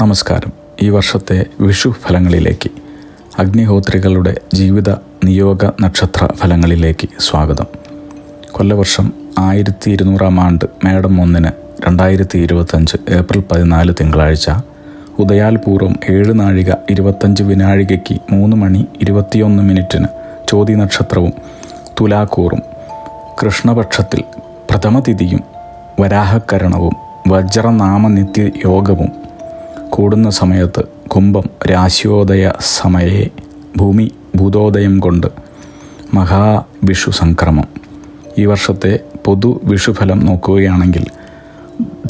നമസ്കാരം. ഈ വർഷത്തെ വിഷു ഫലങ്ങളിലേക്ക്, അഗ്നിഹോത്രികളുടെ ജീവിത നിയോഗ നക്ഷത്ര ഫലങ്ങളിലേക്ക് സ്വാഗതം. കൊല്ലവർഷം 1200 ആണ്ട് മേടം 1 2025 ഏപ്രിൽ 14 തിങ്കളാഴ്ച ഉദയാൽ പൂർവ്വം 7 നാഴിക 25 വിനാഴികയ്ക്ക് 3 മണി 21 മിനിറ്റിന് ചോതി നക്ഷത്രവും തുലാക്കൂറും കൃഷ്ണപക്ഷത്തിൽ പ്രഥമതിഥിയും വരാഹക്കരണവും വജ്രനാമനിത്യ യോഗവും കൂടുന്ന സമയത്ത് കുംഭം രാശിയോദയ സമയേ ഭൂമി ഭൂതോദയം കൊണ്ട് മഹാവിഷു സംക്രമം. ഈ വർഷത്തെ പൊതു വിഷുഫലം നോക്കുകയാണെങ്കിൽ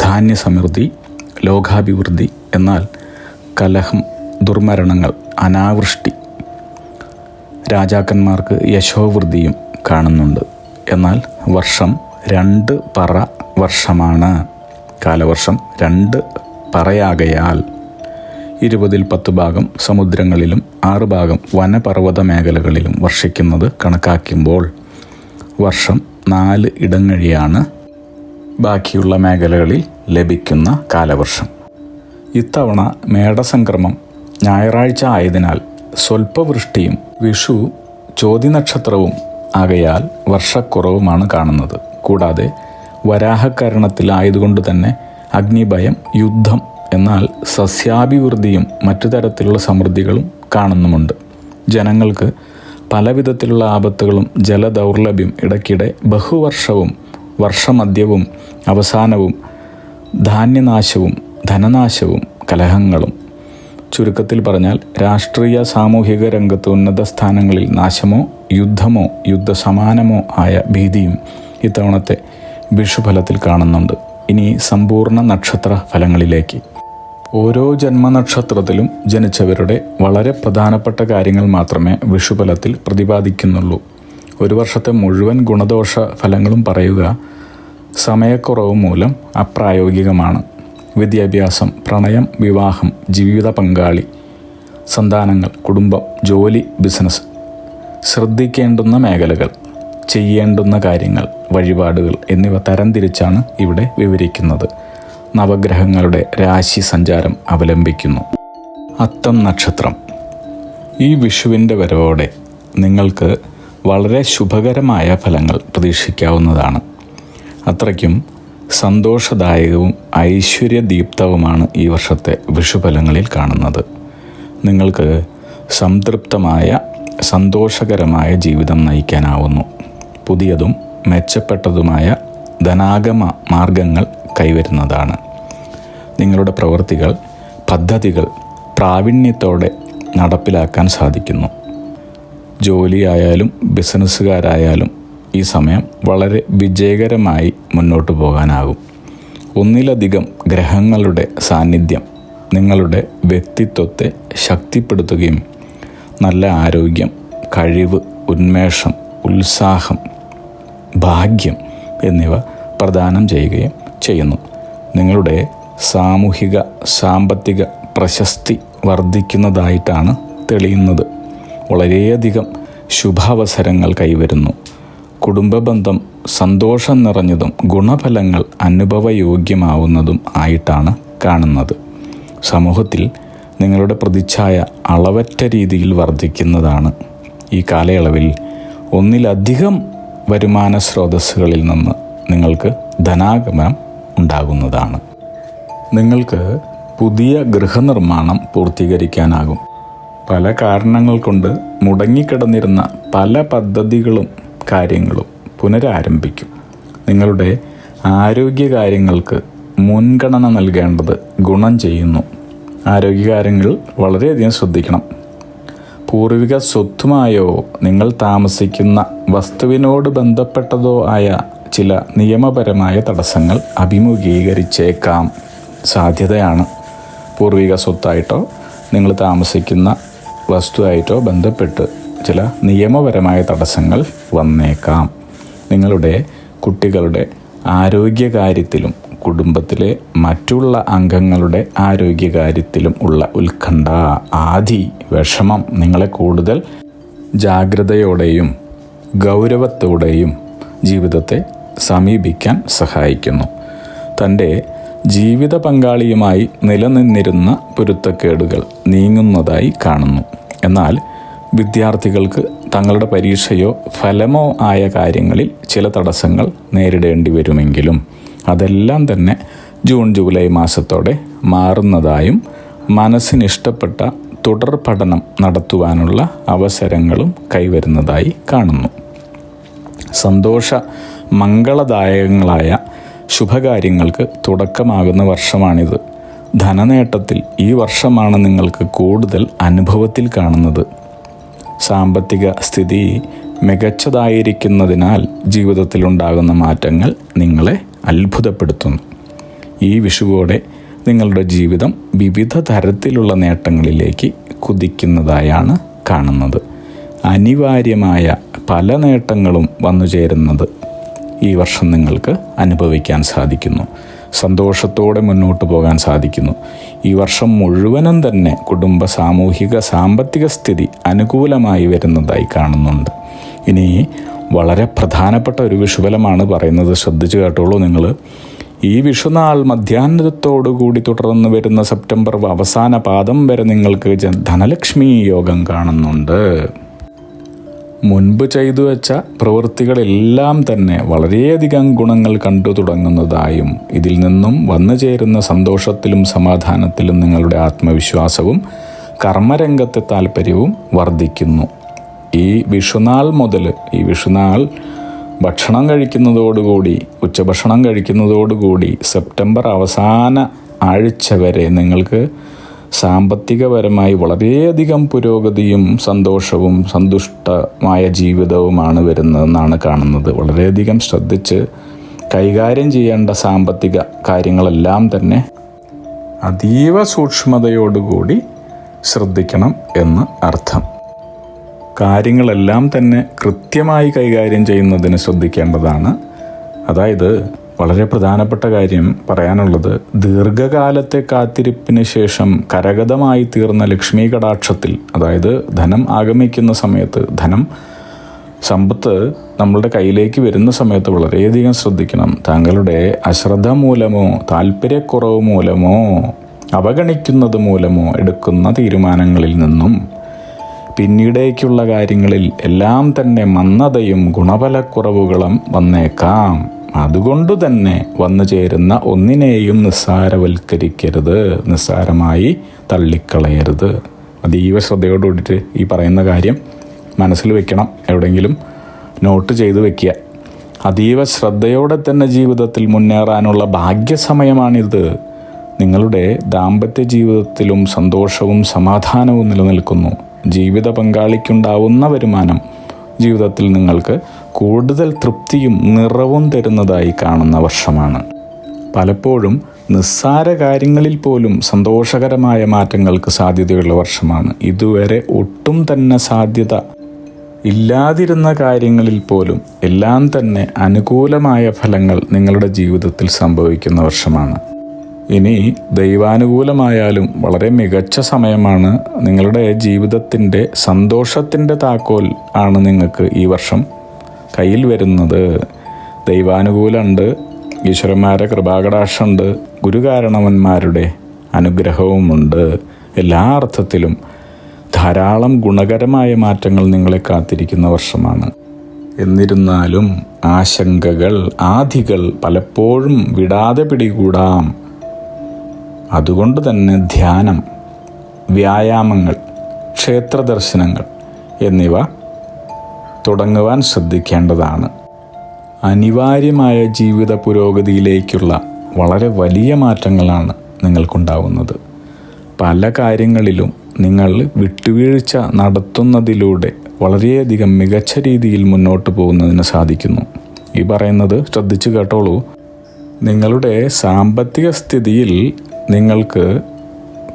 ധാന്യസമൃദ്ധി, ലോകാഭിവൃദ്ധി, എന്നാൽ കലഹം, ദുർമരണങ്ങൾ, അനാവൃഷ്ടി, രാജാക്കന്മാർക്ക് യശോവൃദ്ധിയും കാണുന്നുണ്ട്. എന്നാൽ വർഷം 2 പറ വർഷമാണ്. കാലവർഷം 2 പറയാകയാൽ 20ൽ 10 ഭാഗം സമുദ്രങ്ങളിലും 6 ഭാഗം വനപർവ്വത മേഖലകളിലും വർഷിക്കുന്നത് കണക്കാക്കുമ്പോൾ വർഷം 4 ഇടങ്ങഴിയാണ് ബാക്കിയുള്ള മേഖലകളിൽ ലഭിക്കുന്ന കാലവർഷം. ഇത്തവണ മേടസംക്രമം ഞായറാഴ്ച ആയതിനാൽ സ്വൽപ്പവൃഷ്ടിയും വിഷു ചോതി നക്ഷത്രവും ആകയാൽ വർഷക്കുറവുമാണ് കാണുന്നത്. കൂടാതെ വരാഹക്കരണത്തിലായതുകൊണ്ട് തന്നെ അഗ്നിഭയം, യുദ്ധം, എന്നാൽ സസ്യാഭിവൃദ്ധിയും മറ്റു തരത്തിലുള്ള സമൃദ്ധികളും കാണുന്നുമുണ്ട്. ജനങ്ങൾക്ക് പലവിധത്തിലുള്ള ആപത്തുകളും ജലദൗർലഭ്യം, ഇടയ്ക്കിടെ ബഹുവർഷവും വർഷമധ്യവും അവസാനവും ധാന്യനാശവും ധനനാശവും കലഹങ്ങളും, ചുരുക്കത്തിൽ പറഞ്ഞാൽ രാഷ്ട്രീയ സാമൂഹിക രംഗത്ത് ഉന്നത സ്ഥാനങ്ങളിൽ നാശമോ യുദ്ധമോ യുദ്ധസമാനമോ ആയ ഭീതിയും ഇത്തവണത്തെ വിഷുഫലത്തിൽ കാണുന്നുണ്ട്. ഇനി സമ്പൂർണ്ണ നക്ഷത്ര ഫലങ്ങളിലേക്ക്. ഓരോ ജന്മനക്ഷത്രത്തിലും ജനിച്ചവരുടെ വളരെ പ്രധാനപ്പെട്ട കാര്യങ്ങൾ മാത്രമേ വിഷുഫലത്തിൽ പ്രതിപാദിക്കുന്നുള്ളൂ. ഒരു വർഷത്തെ മുഴുവൻ ഗുണദോഷ ഫലങ്ങളും പറയുക സമയക്കുറവ് മൂലം അപ്രായോഗികമാണ്. വിദ്യാഭ്യാസം, പ്രണയം, വിവാഹം, ജീവിത പങ്കാളി, സന്താനങ്ങൾ, കുടുംബം, ജോലി, ബിസിനസ്, ശ്രദ്ധിക്കേണ്ടുന്ന മേഖലകൾ, ചെയ്യേണ്ടുന്ന കാര്യങ്ങൾ, വഴിപാടുകൾ എന്നിവ തരംതിരിച്ചാണ് ഇവിടെ വിവരിക്കുന്നത്. നവഗ്രഹങ്ങളുടെ രാശി സഞ്ചാരം അവലംബിക്കുന്നു. അത്തം നക്ഷത്രം. ഈ വിഷുവിൻ്റെ വരവോടെ നിങ്ങൾക്ക് വളരെ ശുഭകരമായ ഫലങ്ങൾ പ്രതീക്ഷിക്കാവുന്നതാണ്. അത്രയ്ക്കും സന്തോഷദായകവും ഐശ്വര്യദീപ്തവുമാണ് ഈ വർഷത്തെ വിഷുഫലങ്ങളിൽ കാണുന്നത്. നിങ്ങൾക്ക് സംതൃപ്തമായ സന്തോഷകരമായ ജീവിതം നയിക്കാനാവുന്നു. പുതിയതും മെച്ചപ്പെട്ടതുമായ ധനാഗമ മാർഗങ്ങൾ കൈവരുന്നതാണ്. നിങ്ങളുടെ പ്രവൃത്തികൾ, പദ്ധതികൾ പ്രാവീണ്യത്തോടെ നടപ്പിലാക്കാൻ സാധിക്കുന്നു. ജോലിയായാലും ബിസിനസ്സുകാരായാലും ഈ സമയം വളരെ വിജയകരമായി മുന്നോട്ട് പോകാനാകും. ഒന്നിലധികം ഗ്രഹങ്ങളുടെ സാന്നിധ്യം നിങ്ങളുടെ വ്യക്തിത്വത്തെ ശക്തിപ്പെടുത്തുകയും നല്ല ആരോഗ്യം, കഴിവ്, ഉന്മേഷം, ഉത്സാഹം, ഭാഗ്യം എന്നിവ പ്രദാനം ചെയ്യുകയും ചെയ്യുന്നു. നിങ്ങളുടെ സാമൂഹിക സാമ്പത്തിക പ്രശസ്തി വർദ്ധിക്കുന്നതായിട്ടാണ് തെളിയുന്നത്. വളരെയധികം ശുഭാവസരങ്ങൾ കൈവരുന്നു. കുടുംബബന്ധം സന്തോഷം നിറഞ്ഞതും ഗുണഫലങ്ങൾ അനുഭവയോഗ്യമാവുന്നതും ആയിട്ടാണ് കാണുന്നത്. സമൂഹത്തിൽ നിങ്ങളുടെ പ്രതിച്ഛായ അളവറ്റ രീതിയിൽ വർദ്ധിക്കുന്നതാണ്. ഈ കാലയളവിൽ ഒന്നിലധികം വരുമാന സ്രോതസ്സുകളിൽ നിന്ന് നിങ്ങൾക്ക് ധനാഗമനം ഉണ്ടാകുന്നതാണ്. നിങ്ങൾക്ക് പുതിയ ഗൃഹനിർമ്മാണം പൂർത്തീകരിക്കാനാകും. പല കാരണങ്ങൾ കൊണ്ട് മുടങ്ങിക്കിടന്നിരുന്ന പല പദ്ധതികളും കാര്യങ്ങളും പുനരാരംഭിക്കും. നിങ്ങളുടെ ആരോഗ്യകാര്യങ്ങൾക്ക് മുൻഗണന നൽകേണ്ടത് ഗുണം ചെയ്യുന്നു. ആരോഗ്യകാര്യങ്ങൾ വളരെയധികം ശ്രദ്ധിക്കണം. പൂർവിക സ്വത്തുമായോ നിങ്ങൾ താമസിക്കുന്ന വസ്തുവിനോട് ബന്ധപ്പെട്ടതോ ആയ ചില നിയമപരമായ തടസ്സങ്ങൾ അഭിമുഖീകരിച്ചേക്കാം സാധ്യതയാണ്. പൂർവിക സ്വത്തായിട്ടോ നിങ്ങൾ താമസിക്കുന്ന വസ്തുവായിട്ടോ ബന്ധപ്പെട്ട് ചില നിയമപരമായ തടസ്സങ്ങൾ വന്നേക്കാം. നിങ്ങളുടെ കുട്ടികളുടെ ആരോഗ്യകാര്യത്തിലും കുടുംബത്തിലെ മറ്റുള്ള അംഗങ്ങളുടെ ആരോഗ്യകാര്യത്തിലും ഉള്ള ഉത്കണ്ഠ, ആധി, വിഷമം നിങ്ങളെ കൂടുതൽ ജാഗ്രതയോടെയും ഗൗരവത്തോടെയും ജീവിതത്തെ സമീപിക്കാൻ സഹായിക്കുന്നു. തൻ്റെ ജീവിത പങ്കാളിയുമായി നിലനിന്നിരുന്ന പൊരുത്തക്കേടുകൾ നീങ്ങുന്നതായി കാണുന്നു. എന്നാൽ വിദ്യാർത്ഥികൾക്ക് തങ്ങളുടെ പരീക്ഷയോ ഫലമോ ആയ കാര്യങ്ങളിൽ ചില തടസ്സങ്ങൾ നേരിടേണ്ടി വരുമെങ്കിലും അതെല്ലാം തന്നെ ജൂൺ ജൂലൈ മാസത്തോടെ മാറുന്നതായും മനസ്സിനിഷ്ടപ്പെട്ട തുടർ പഠനം നടത്തുവാനുള്ള അവസരങ്ങളും കൈവരുന്നതായി കാണുന്നു. സന്തോഷ മംഗളദായകങ്ങളായ ശുഭകാര്യങ്ങൾക്ക് തുടക്കമാകുന്ന വർഷമാണിത്. ധനനേട്ടത്തിൽ ഈ വർഷമാണ് നിങ്ങൾക്ക് കൂടുതൽ അനുഭവത്തിൽ കാണുന്നത്. സാമ്പത്തിക സ്ഥിതി മികച്ചതായിരിക്കുന്നതിനാൽ ജീവിതത്തിലുണ്ടാകുന്ന മാറ്റങ്ങൾ നിങ്ങളെ അത്ഭുതപ്പെടുത്തുന്നു. ഈ വിഷുവോടെ നിങ്ങളുടെ ജീവിതം വിവിധ തരത്തിലുള്ള നേട്ടങ്ങളിലേക്ക് കുതിക്കുന്നതായാണ് കാണുന്നത്. അനിവാര്യമായ പല നേട്ടങ്ങളും വന്നു ചേരുന്നത് ഈ വർഷം നിങ്ങൾക്ക് അനുഭവിക്കാൻ സാധിക്കുന്നു. സന്തോഷത്തോടെ മുന്നോട്ട് പോകാൻ സാധിക്കുന്നു. ഈ വർഷം മുഴുവനും തന്നെ കുടുംബ സാമൂഹിക സാമ്പത്തിക സ്ഥിതി അനുകൂലമായി വരുന്നതായി കാണുന്നുണ്ട്. ഇനി വളരെ പ്രധാനപ്പെട്ട ഒരു വിഷുഫലമാണ് പറയുന്നത്, ശ്രദ്ധിച്ചു കേട്ടോളൂ നിങ്ങൾ. ഈ വിഷുനാൾ മധ്യാഹ്നത്തോടുകൂടി തുടർന്ന് വരുന്ന സെപ്റ്റംബർ അവസാന പാദം വരെ നിങ്ങൾക്ക് ധനലക്ഷ്മി യോഗം കാണുന്നുണ്ട്. മുൻപ് ചെയ്തു വെച്ച പ്രവൃത്തികളെല്ലാം തന്നെ വളരെയധികം ഗുണങ്ങൾ കണ്ടു തുടങ്ങുന്നതായും ഇതിൽ നിന്നും വന്നു ചേരുന്ന സന്തോഷത്തിലും സമാധാനത്തിലും നിങ്ങളുടെ ആത്മവിശ്വാസവും കർമ്മരംഗത്തെ താല്പര്യവും വർദ്ധിക്കുന്നു. ഈ വിഷുനാൾ മുതൽ, ഈ വിഷുനാൾ ഭക്ഷണം കഴിക്കുന്നതോടുകൂടി, ഉച്ചഭക്ഷണം കഴിക്കുന്നതോടുകൂടി സെപ്റ്റംബർ അവസാന ആഴ്ച വരെ നിങ്ങൾക്ക് സാമ്പത്തികപരമായി വളരെയധികം പുരോഗതിയും സന്തോഷവും സന്തുഷ്ടമായ ജീവിതവുമാണ് വരുന്നതെന്നാണ് കാണുന്നത്. വളരെയധികം ശ്രദ്ധിച്ച് കൈകാര്യം ചെയ്യേണ്ട സാമ്പത്തിക കാര്യങ്ങളെല്ലാം തന്നെ അതീവ സൂക്ഷ്മതയോടുകൂടി ശ്രദ്ധിക്കണം എന്ന് അർത്ഥം. കാര്യങ്ങളെല്ലാം തന്നെ കൃത്യമായി കൈകാര്യം ചെയ്യുന്നതിന് ശ്രദ്ധിക്കേണ്ടതാണ്. അതായത് വളരെ പ്രധാനപ്പെട്ട കാര്യം പറയാനുള്ളത്, ദീർഘകാലത്തെ കാത്തിരിപ്പിന് ശേഷം കരഗതമായി തീർന്ന ലക്ഷ്മി കടാക്ഷത്തിൽ, അതായത് ധനം ആഗമിക്കുന്ന സമയത്ത്, സമ്പത്ത് നമ്മളുടെ കയ്യിലേക്ക് വരുന്ന സമയത്ത് വളരെയധികം ശ്രദ്ധിക്കണം. താങ്കളുടെ അശ്രദ്ധ മൂലമോ താല്പര്യക്കുറവ് മൂലമോ അവഗണിക്കുന്നത് മൂലമോ എടുക്കുന്ന തീരുമാനങ്ങളിൽ നിന്നും പിന്നീടേക്കുള്ള കാര്യങ്ങളിൽ എല്ലാം തന്നെ മന്ദതയും ഗുണഫലക്കുറവുകളും വന്നേക്കാം. അതുകൊണ്ടു തന്നെ വന്നു ചേരുന്ന ഒന്നിനെയും നിസ്സാരവൽക്കരിക്കരുത്, നിസ്സാരമായി തള്ളിക്കളയരുത്. അതീവ ശ്രദ്ധയോടുകൂടിയിട്ട് ഈ പറയുന്ന കാര്യം മനസ്സിൽ വെക്കണം, എവിടെയെങ്കിലും നോട്ട് ചെയ്ത് വെക്കുക. അതീവ ശ്രദ്ധയോടെ തന്നെ ജീവിതത്തിൽ മുന്നേറാനുള്ള ഭാഗ്യസമയമാണിത്. നിങ്ങളുടെ ദാമ്പത്യ ജീവിതത്തിലും സന്തോഷവും സമാധാനവും നിലനിൽക്കുന്നു. ജീവിത പങ്കാളിക്കുണ്ടാവുന്ന വരുമാനം ജീവിതത്തിൽ നിങ്ങൾക്ക് കൂടുതൽ തൃപ്തിയും നിറവും തരുന്നതായി കാണുന്ന വർഷമാണ്. പലപ്പോഴും നിസ്സാര കാര്യങ്ങളിൽ പോലും സന്തോഷകരമായ മാറ്റങ്ങൾക്ക് സാധ്യതയുള്ള വർഷമാണ്. ഇതുവരെ ഒട്ടും തന്നെ സാധ്യത ഇല്ലാതിരുന്ന കാര്യങ്ങളിൽ പോലും എല്ലാം തന്നെ അനുകൂലമായ ഫലങ്ങൾ നിങ്ങളുടെ ജീവിതത്തിൽ സംഭവിക്കുന്ന വർഷമാണ്. ഇനി ദൈവാനുകൂലമായാലും വളരെ മികച്ച സമയമാണ്. നിങ്ങളുടെ ജീവിതത്തിൻ്റെ സന്തോഷത്തിൻ്റെ താക്കോൽ ആണ് നിങ്ങൾക്ക് ഈ വർഷം കയ്യിൽ വരുന്നത്. ദൈവാനുകൂലമുണ്ട്, ഈശ്വരന്മാരുടെ കൃപാകടാക്ഷമുണ്ട്, ഗുരുകാരണവന്മാരുടെ അനുഗ്രഹവുമുണ്ട്. എല്ലാ അർത്ഥത്തിലും ധാരാളം ഗുണകരമായ മാറ്റങ്ങൾ നിങ്ങളെ കാത്തിരിക്കുന്ന വർഷമാണ്. എന്നിരുന്നാലും ആശങ്കകൾ, ആധികൾ പലപ്പോഴും വിടാതെ പിടികൂടാം. അതുകൊണ്ട് തന്നെ ധ്യാനം, വ്യായാമങ്ങൾ, ക്ഷേത്രദർശനങ്ങൾ എന്നിവ തുടങ്ങുവാൻ ശ്രദ്ധിക്കേണ്ടതാണ്. അനിവാര്യമായ ജീവിത പുരോഗതിയിലേക്കുള്ള വളരെ വലിയ മാറ്റങ്ങളാണ് നിങ്ങൾക്കുണ്ടാവുന്നത്. പല കാര്യങ്ങളിലും നിങ്ങൾ വിട്ടുവീഴ്ച നടത്തുന്നതിലൂടെ വളരെയധികം മികച്ച രീതിയിൽ മുന്നോട്ട് പോകുന്നതിന് സാധിക്കുന്നു. ഈ പറയുന്നത് ശ്രദ്ധിച്ചു കേട്ടോളൂ. നിങ്ങളുടെ സാമ്പത്തിക സ്ഥിതിയിൽ നിങ്ങൾക്ക്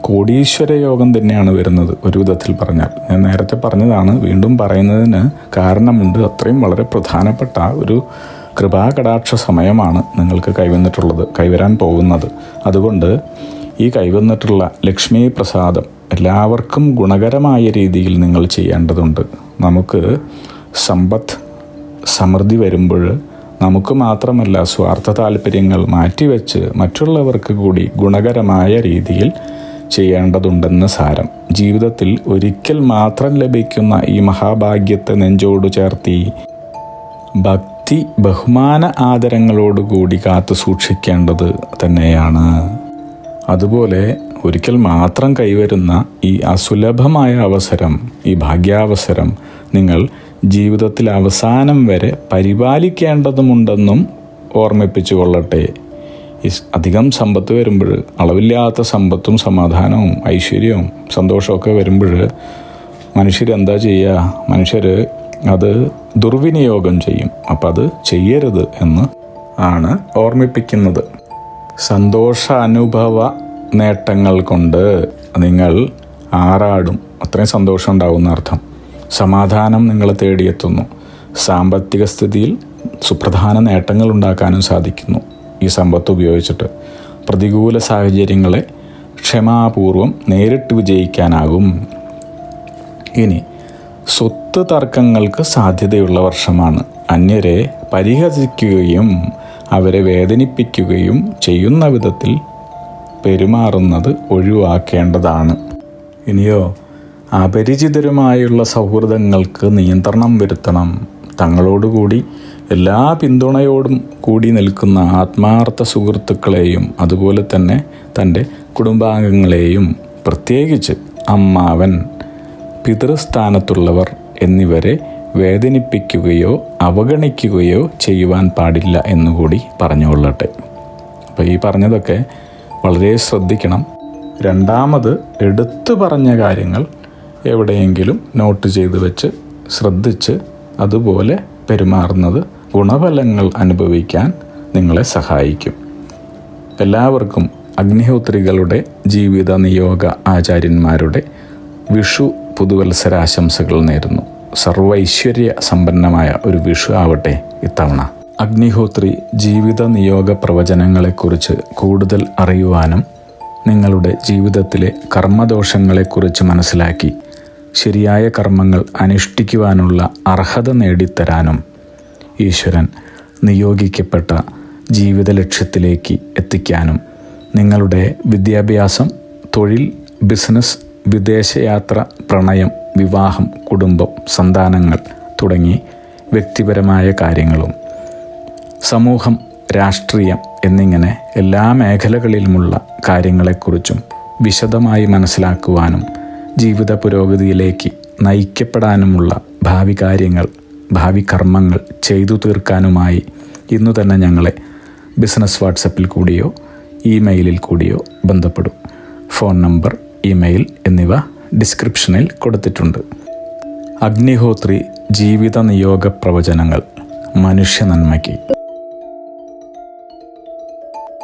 കോടീശ്വര യോഗം തന്നെയാണ് വരുന്നത്. ഒരു വിധത്തിൽ പറഞ്ഞാൽ, ഞാൻ നേരത്തെ പറഞ്ഞതാണ്, വീണ്ടും പറയുന്നതിന് കാരണമുണ്ട്. അത്രയും വളരെ പ്രധാനപ്പെട്ട ഒരു കൃപാകടാക്ഷ സമയമാണ് നിങ്ങൾക്ക് കൈവരാൻ പോകുന്നത്. അതുകൊണ്ട് ഈ കൈവന്നിട്ടുള്ള ലക്ഷ്മി പ്രസാദം എല്ലാവർക്കും ഗുണകരമായ രീതിയിൽ നിങ്ങൾ ചെയ്യേണ്ടതുണ്ട്. നമുക്ക് സമ്പത്ത് സമൃദ്ധി വരുമ്പോൾ നമുക്ക് മാത്രമല്ല സ്വാർത്ഥ താല്പര്യങ്ങൾ മാറ്റിവെച്ച് മറ്റുള്ളവർക്ക് കൂടി ഗുണകരമായ രീതിയിൽ ചെയ്യേണ്ടതുണ്ടെന്ന് സാരം. ജീവിതത്തിൽ ഒരിക്കൽ മാത്രം ലഭിക്കുന്ന ഈ മഹാഭാഗ്യത്തെ നെഞ്ചോട് ചേർത്തി ഭക്തി ബഹുമാന ആദരങ്ങളോടുകൂടി കാത്തു സൂക്ഷിക്കേണ്ടത് തന്നെയാണ്. അതുപോലെ ഒരിക്കൽ മാത്രം കൈവരുന്ന ഈ അസുലഭമായ അവസരം, ഈ ഭാഗ്യാവസരം നിങ്ങൾ ജീവിതത്തിൽ അവസാനം വരെ പരിപാലിക്കേണ്ടതുമുണ്ടെന്നും ഓർമ്മിപ്പിച്ചു കൊള്ളട്ടെ. അധികം സമ്പത്ത് വരുമ്പോൾ, അളവില്ലാത്ത സമ്പത്തും സമാധാനവും ഐശ്വര്യവും സന്തോഷമൊക്കെ വരുമ്പോൾ മനുഷ്യരെന്താ ചെയ്യുക? മനുഷ്യർ അത് ദുർവിനിയോഗം ചെയ്യും. അപ്പം അത് ചെയ്യരുത് എന്ന് ആണ് ഓർമ്മിപ്പിക്കുന്നത്. സന്തോഷാനുഭവ നേട്ടങ്ങൾ കൊണ്ട് നിങ്ങൾ ആറാടും, അത്രയും സന്തോഷം ഉണ്ടാവുന്ന അർത്ഥം. സമാധാനം നിങ്ങളെ തേടിയെത്തുന്നു. സാമ്പത്തിക സ്ഥിതിയിൽ സുപ്രധാന നേട്ടങ്ങൾ ഉണ്ടാക്കാനും സാധിക്കുന്നു. ഈ സമ്പത്ത് ഉപയോഗിച്ചിട്ട് പ്രതികൂല സാഹചര്യങ്ങളെ ക്ഷമാപൂർവം നേരിട്ട് വിജയിക്കാനാകും. ഇനി സ്വത്ത് തർക്കങ്ങൾക്ക് സാധ്യതയുള്ള വർഷമാണ്. അന്യരെ പരിഹസിക്കുകയും അവരെ വേദനിപ്പിക്കുകയും ചെയ്യുന്ന വിധത്തിൽ പെരുമാറുന്നത് ഒഴിവാക്കേണ്ടതാണ്. ഇനിയോ, അപരിചിതരുമായുള്ള സൗഹൃദങ്ങൾക്ക് നിയന്ത്രണം വരുത്തണം. തങ്ങളോടുകൂടി എല്ലാ പിന്തുണയോടും കൂടി നിൽക്കുന്ന ആത്മാർത്ഥ സുഹൃത്തുക്കളെയും അതുപോലെ തന്നെ തൻ്റെ കുടുംബാംഗങ്ങളെയും, പ്രത്യേകിച്ച് അമ്മാവൻ, പിതൃസ്ഥാനത്തുള്ളവർ എന്നിവരെ വേദനിപ്പിക്കുകയോ അവഗണിക്കുകയോ ചെയ്യുവാൻ പാടില്ല എന്നുകൂടി പറഞ്ഞുകൊള്ളട്ടെ. അപ്പോൾ ഈ പറഞ്ഞതൊക്കെ വളരെ ശ്രദ്ധിക്കണം. രണ്ടാമത് എടുത്തു പറഞ്ഞ കാര്യങ്ങൾ എവിടെയെങ്കിലും നോട്ട് ചെയ്ത് വെച്ച് ശ്രദ്ധിച്ച് അതുപോലെ പെരുമാറുന്നത് ഗുണഫലങ്ങൾ അനുഭവിക്കാൻ നിങ്ങളെ സഹായിക്കും. എല്ലാവർക്കും അഗ്നിഹോത്രികളുടെ ജീവിത നിയോഗ ആചാര്യന്മാരുടെ വിഷു പുതുവത്സരാശംസകൾ നേരുന്നു. സർവൈശ്വര്യ സമ്പന്നമായ ഒരു വിഷു ആവട്ടെ ഇത്തവണ. അഗ്നിഹോത്രി ജീവിത നിയോഗ പ്രവചനങ്ങളെക്കുറിച്ച് കൂടുതൽ അറിയുവാനും നിങ്ങളുടെ ജീവിതത്തിലെ കർമ്മദോഷങ്ങളെക്കുറിച്ച് മനസ്സിലാക്കി ശരിയായ കർമ്മങ്ങൾ അനുഷ്ഠിക്കുവാനുള്ള അർഹത നേടിത്തരാനും ഈശ്വരൻ നിയോഗിക്കപ്പെട്ട ജീവിത ലക്ഷ്യത്തിലേക്ക് എത്തിക്കാനും നിങ്ങളുടെ വിദ്യാഭ്യാസം, തൊഴിൽ, ബിസിനസ്, വിദേശയാത്ര, പ്രണയം, വിവാഹം, കുടുംബം, സന്താനങ്ങൾ തുടങ്ങി വ്യക്തിപരമായ കാര്യങ്ങളും സമൂഹം, രാഷ്ട്രീയം എന്നിങ്ങനെ എല്ലാ മേഖലകളിലുമുള്ള കാര്യങ്ങളെക്കുറിച്ചും വിശദമായി മനസ്സിലാക്കുവാനും ജീവിത പുരോഗതിയിലേക്ക് നയിക്കപ്പെടാനുമുള്ള ഭാവി കാര്യങ്ങൾ, ഭാവി കർമ്മങ്ങൾ ചെയ്തു തീർക്കാനുമായി ഇന്നു തന്നെ ഞങ്ങളെ ബിസിനസ് വാട്സപ്പിൽ കൂടിയോ ഇമെയിലിൽ കൂടിയോ ബന്ധപ്പെടും. ഫോൺ നമ്പർ, ഇമെയിൽ എന്നിവ ഡിസ്ക്രിപ്ഷനിൽ കൊടുത്തിട്ടുണ്ട്. അഗ്നിഹോത്രി ജീവിത നിയോഗ പ്രവചനങ്ങൾ മനുഷ്യ നന്മയ്ക്ക്.